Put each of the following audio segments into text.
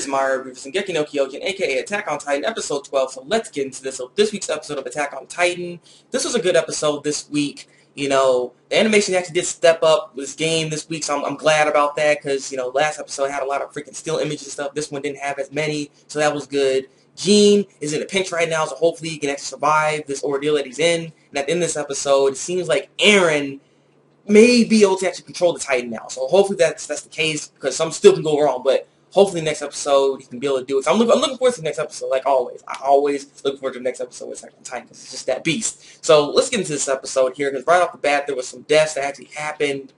Meyer with Shingeki no Kyojin, aka Attack on Titan, episode 12. So let's get into this. So this week's episode of Attack on Titan. This was a good episode this week. You know, the animation actually did step up this game this week, so I'm glad about that, because, you know, last episode had a lot of freaking still images and stuff. This one didn't have as many, so that was good. Gene is in a pinch right now, so hopefully he can actually survive this ordeal that he's in. And at the end of this episode, it seems like Eren may be able to actually control the Titan now. So hopefully that's the case, because some still can go wrong, but hopefully next episode he can be able to do it. So I'm looking forward to the next episode, like always. I always look forward to the next episode with Attack on Titan, because it's just that beast. So let's get into this episode here, because right off the bat there was some deaths that actually happened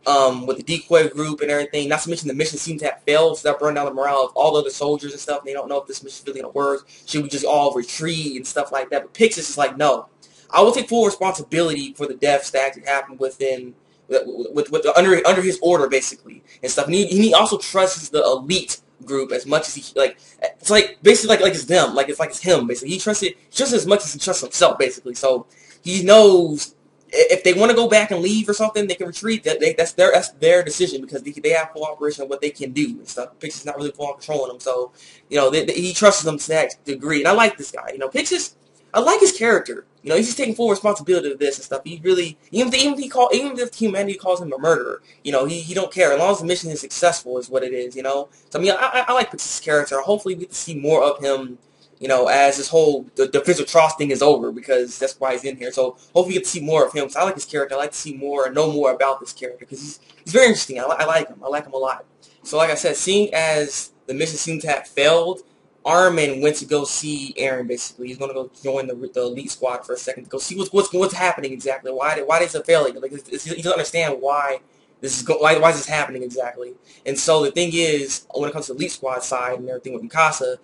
with the decoy group and everything. Not to mention the mission seemed to have failed, so that burned down the morale of all the other soldiers and stuff. And they don't know if this mission's really going to work. Should we just all retreat and stuff like that? But Pixis is like, no. I will take full responsibility for the deaths that actually happened within under his order, basically, and stuff. And he also trusts the elite group as much as he, like, it's like basically like it's them, like it's him, basically. He trusts it just as much as he trusts himself, basically. So he knows if they want to go back and leave or something, they can retreat. That's their decision, because they have full operation of what they can do and stuff. Pixis not really full on controlling them, so you know he trusts them to that degree. And I like this guy, you know, Pixis. I like his character. You know, he's just taking full responsibility of this and stuff. He really, even if humanity calls him a murderer, you know, he don't care, as long as the mission is successful, is what it is. You know, so I mean, I like Pixis' character. Hopefully, we get to see more of him. You know, as this whole the defense of Trost thing is over, because that's why he's in here. So hopefully, we get to see more of him. So I like his character. I like to see more and know more about this character, because he's very interesting. I like him. I like him a lot. So like I said, seeing as the mission seems to have failed, Armin went to go see Eren. Basically, he's going to go join the elite squad for a second to go see what's happening exactly. Why is it failing? Like, he doesn't understand why this is why is this happening exactly. And so the thing is, when it comes to the elite squad side and everything with Mikasa,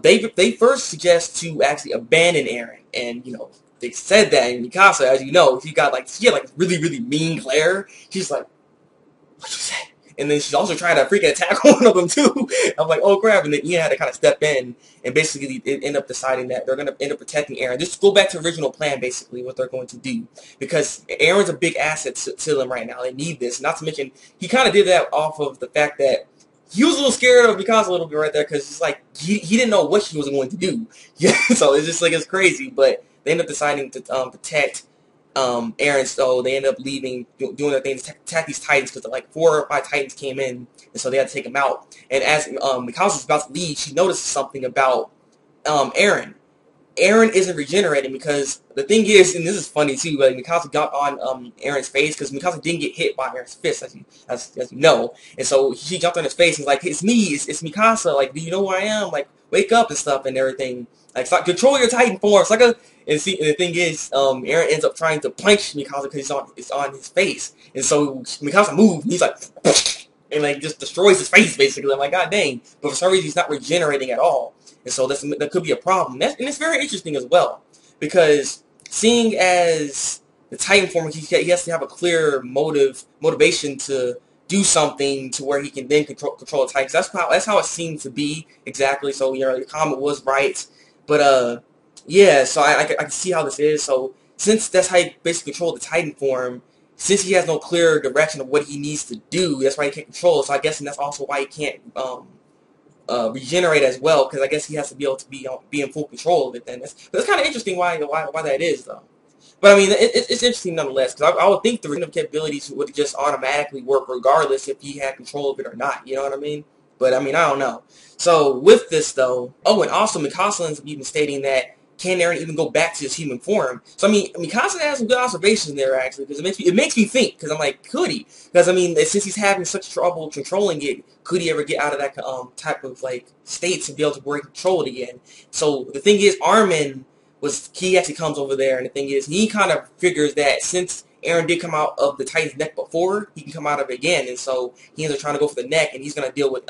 they first suggest to actually abandon Eren, and you know they said that, and Mikasa, as you know, she had like really mean glare. She's like, "What you say?" And then she's also trying to freaking attack one of them too. I'm like, oh crap! And then Ian had to kind of step in, and basically end up deciding that they're going to end up protecting Eren. Just go back to the original plan, basically, what they're going to do, because Eren's a big asset to them right now. They need this. Not to mention, he kind of did that off of the fact that he was a little scared of Mikasa a little bit right there, because it's like he didn't know what she was going to do. Yeah, so it's just like it's crazy. But they end up deciding to protect Eren, so they end up leaving, doing their things, attack these Titans, because like 4 or 5 Titans came in, and so they had to take them out. And as Mikasa was about to leave, she noticed something about Eren. Eren isn't regenerating, because the thing is, and this is funny too, like Mikasa got on Eren's face, because Mikasa didn't get hit by Eren's fist, as you know, and so she jumped on his face and was like, "It's me, it's Mikasa. Like, do you know where I am? Like, wake up and stuff and everything. Like, start, control your Titan form." It's like and the thing is, Eren ends up trying to punch Mikasa because it's on his face, and so Mikasa moved, and he's like, and like just destroys his face basically. I'm like, god dang! But for some reason, he's not regenerating at all. And so that could be a problem. And it's very interesting as well, because seeing as the Titan form, he has to have a clear motivation to do something to where he can then control the Titans. That's how it seems to be exactly. So you know, the comment was right, but yeah. So I can see how this is. So since that's how he basically control the Titan form, since he has no clear direction of what he needs to do, that's why he can't control it. So I guess that's also why he can't regenerate as well, because I guess he has to be able to be in full control of it. Then that's kind of interesting why that is though. But I mean, it's interesting nonetheless, because I would think the regenerative capabilities would just automatically work regardless if he had control of it or not. You know what I mean? But I mean, I don't know. So with this though, oh, and also Mikasa ends up even stating that, can Eren even go back to his human form? So I mean, Mikasa has some good observations there actually, because it makes me think. Because I'm like, could he? Because I mean, since he's having such trouble controlling it, could he ever get out of that type of like state to be able to work control it again? So the thing is, Armin he actually comes over there, and the thing is, he kind of figures that since Eren did come out of the Titan's neck before, he can come out of it again, and so he ends up trying to go for the neck, and he's gonna deal with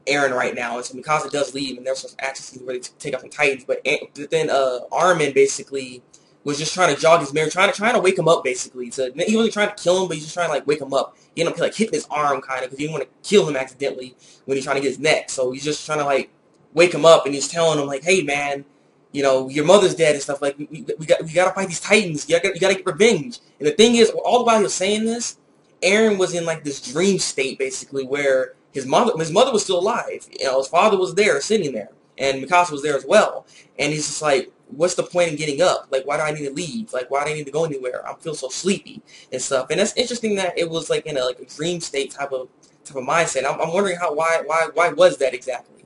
Eren right now. And so Mikasa does leave, and there's some actions ready to take out some Titans. But then Armin basically was just trying to jog his mirror, trying to wake him up basically. He wasn't trying to kill him, but he's just trying to like wake him up. He ended up like hitting his arm kind of, because he didn't want to kill him accidentally when he's trying to get his neck. So he's just trying to like wake him up, and he's telling him like, "Hey man, you know, your mother's dead and stuff. Like we gotta fight these Titans. You gotta get revenge." And the thing is, all the while he was saying this, Eren was in like this dream state basically, where his mother was still alive. You know, his father was there, sitting there, and Mikasa was there as well. And he's just like, what's the point in getting up? Like, why do I need to leave? Like, why do I need to go anywhere? I feel so sleepy and stuff. And that's interesting that it was like in a dream state type of mindset. I'm wondering why was that exactly?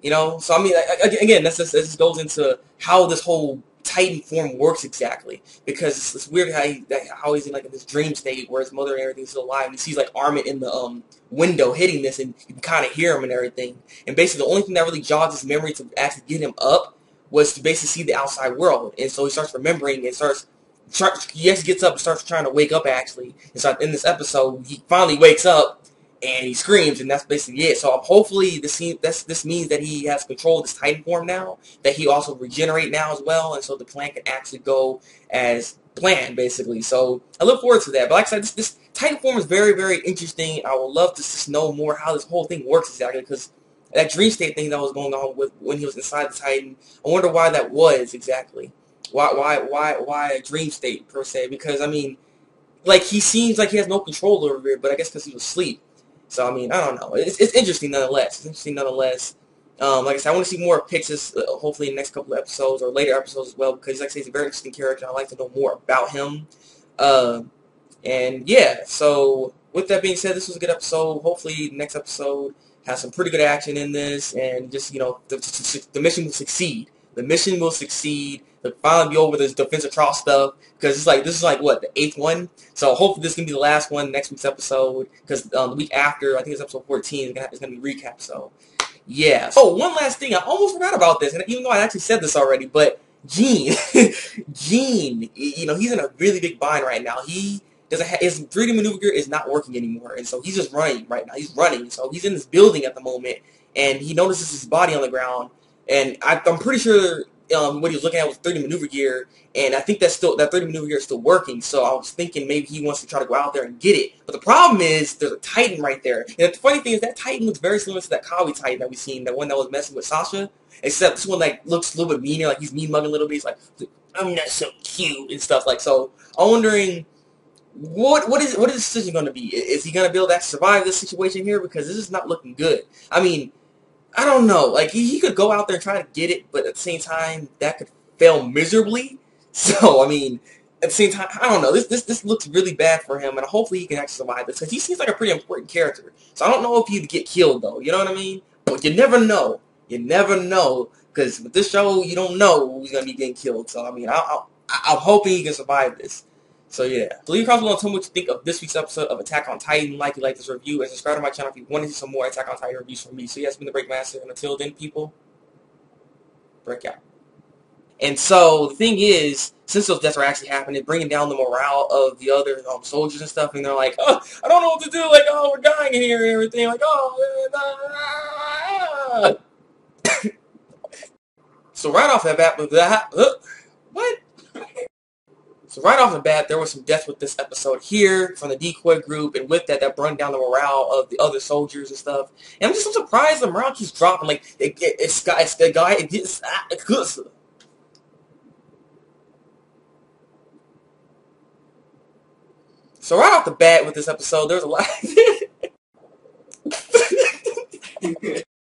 You know, so I mean, again, this just goes into how this whole Titan form works exactly, because it's weird how he's in like this dream state where his mother and everything's still alive, and he sees like Armin in the window hitting this, and you can kind of hear him and everything. And basically, the only thing that really jogs his memory to actually get him up was to basically see the outside world, and so he starts remembering and he actually gets up and starts trying to wake up actually. And so in this episode, he finally wakes up. And he screams, and that's basically it. So hopefully this means that he has control of this Titan form now, that he also regenerate now as well, and so the plan can actually go as planned, basically. So I look forward to that. But like I said, this Titan form is very, very interesting. I would love to just know more how this whole thing works exactly, because that dream state thing that was going on with when he was inside the Titan, I wonder why that was exactly. Why a dream state per se? Because I mean, like he seems like he has no control over it, but I guess because he was asleep. So, I mean, I don't know. It's interesting nonetheless. It's interesting nonetheless. Like I said, I want to see more Pixis, hopefully in the next couple of episodes or later episodes as well, because, like I say, he's a very interesting character. I'd like to know more about him. And, yeah, so with that being said, this was a good episode. Hopefully, the next episode has some pretty good action in this, and just, you know, the mission will succeed. The mission will succeed. They'll finally be over this defensive Trost stuff, because it's like, this is like, what, the 8th one? So hopefully this can be the last one, next week's episode, because the week after, I think it's episode 14, it's going to be recap, so, yeah. Oh, one last thing, I almost forgot about this, and even though I actually said this already, but Gene, Gene, you know, he's in a really big bind right now. He doesn't his 3D maneuver gear is not working anymore, and so he's just running right now. He's running, so he's in this building at the moment, and he notices his body on the ground, and I'm pretty sure what he was looking at was 3D maneuver gear, and I think that 3D maneuver gear is still working, so I was thinking maybe he wants to try to go out there and get it. But the problem is, there's a Titan right there. And the funny thing is, that Titan looks very similar to that Kawi Titan that we seen, that one that was messing with Sasha, except this one like looks a little bit meaner, like he's mean mugging a little bit, he's like, I'm not so cute, and stuff like. So I'm wondering, what is his decision going to be? Is he going to be able to survive this situation here? Because this is not looking good. I mean, I don't know. Like, he could go out there and try to get it, but at the same time, that could fail miserably. So, I mean, at the same time, I don't know. This looks really bad for him, and hopefully he can actually survive this, because he seems like a pretty important character. So I don't know if he'd get killed, though. You know what I mean? But you never know. You never know, because with this show, you don't know who's going to be getting killed. So, I mean, I'm hoping he can survive this. So yeah, so leave a comment below and tell me what you think of this week's episode of Attack on Titan. Like this review, and subscribe to my channel if you want to see some more Attack on Titan reviews from me. So yeah, it's been the Thabreakmaster, and until then, people, break out. And so the thing is, since those deaths are actually happening, bringing down the morale of the other soldiers and stuff, and they're like, oh, I don't know what to do. Like, oh, we're dying in here and everything. Like, oh, so right off the bat, with that, what? So right off the bat, there was some death with this episode here from the decoy group, and with that, that brought down the morale of the other soldiers and stuff. And I'm just so surprised the morale keeps dropping. Like, it's the guy, it gets, So right off the bat with this episode, there's a lot.